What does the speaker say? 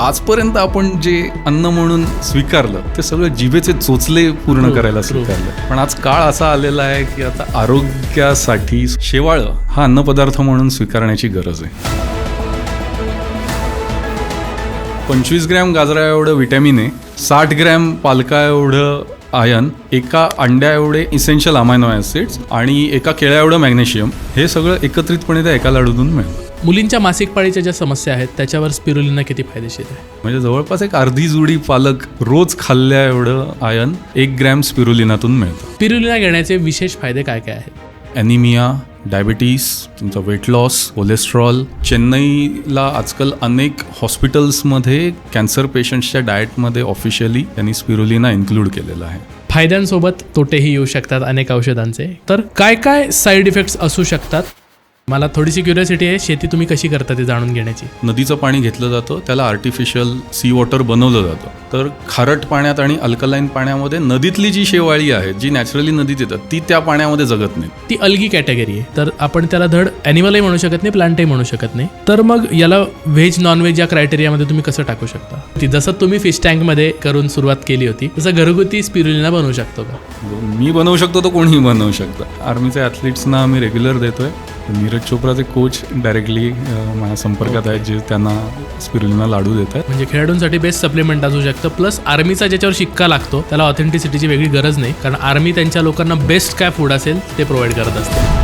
आजपर्यंत आपण जे अन्न म्हणून स्वीकारलं ते सगळं जिभेचे चोचले पूर्ण करायला स्वीकारलं. पण आज काळ असा आलेला आहे की आता आरोग्यासाठी शेवाळं हा अन्नपदार्थ म्हणून स्वीकारण्याची गरज आहे. 25 ग्रॅम गाजरा एवढं विटॅमिन ए, 60 ग्रॅम पालका एवढं आयर्न, एका अंड्या एवढे इसेन्शियल अमायनो ॲसिड्स आणि एका केळ्या एवढं मॅग्नेशियम, हे सगळं एकत्रितपणे त्या एका लाडूतून मिळतं. मुलींच्या मासिक पाळीच्या ज्या समस्या आहेत त्याच्यावर स्पिरुलिना किती फायदेशीर आहे? म्हणजे जवळपास एक अर्धी जुडी पालक रोज खाल्ल्या एवढं आयर्न 1 ग्रॅम स्पिरुलिनातून मिळतं. स्पिरुलिना घेण्याचे विशेष फायदे काय काय आहेत? ॲनिमिया, डायबिटीस, तुमचा वेट लॉस, कोलेस्ट्रॉल. चेन्नईला आजकाल अनेक हॉस्पिटल्समध्ये कॅन्सर पेशंट्सच्या डाएटमध्ये ऑफिशियली त्यांनी स्पिरुलिना इन्क्लूड केलेलं आहे. फायद्यांसोबत तोटेही येऊ शकतात अनेक औषधांचे. तर काय काय साईड इफेक्ट्स असू शकतात? मला थोडीशी क्युरियोसिटी आहे, शेती तुम्ही कशी करता ते जाणून घेण्याची. नदीचं पाणी घेतलं जातं, त्याला आर्टिफिशियल सी वॉटर बनवलं जातं. तर खारट पाण्यात आणि अल्कलाईन पाण्यामध्ये नदीतली जी शेवाळी आहे जी नॅचरली नदीत येतात ती त्या पाण्यामध्ये जगत नाही. ती अलगी कॅटेगरी आहे, तर आपण त्याला धड ॲनिमलही म्हणू शकत नाही, प्लांटही म्हणू शकत नाही. तर मग याला व्हेज नॉनव्हेज या क्रायटेरियामध्ये तुम्ही कसं टाकू शकता? ती जसं तुम्ही फिश टँकमध्ये करून सुरुवात केली होती तसं घरगुती स्पिरुलिना बनवू शकतो का? मी बनवू शकतो, तो कोणीही बनवू शकतं. आर्मीच्या ॲथलीट्सना आम्ही रेग्युलर देतोय. नीरज चोप्राचे कोच डायरेक्टली माझ्या संपर्कात आहेत जे त्यांना स्पिरुलिना लाडू देत आहेत. म्हणजे खेळाडूंसाठी बेस्ट सप्लिमेंट असू शकतं. प्लस आर्मीचा ज्याच्यावर शिक्का लागतो त्याला ऑथेंटिसिटीची वेगळी गरज नाही, कारण आर्मी त्यांच्या लोकांना बेस्ट काय फूड असेल ते प्रोव्हाइड करत असते.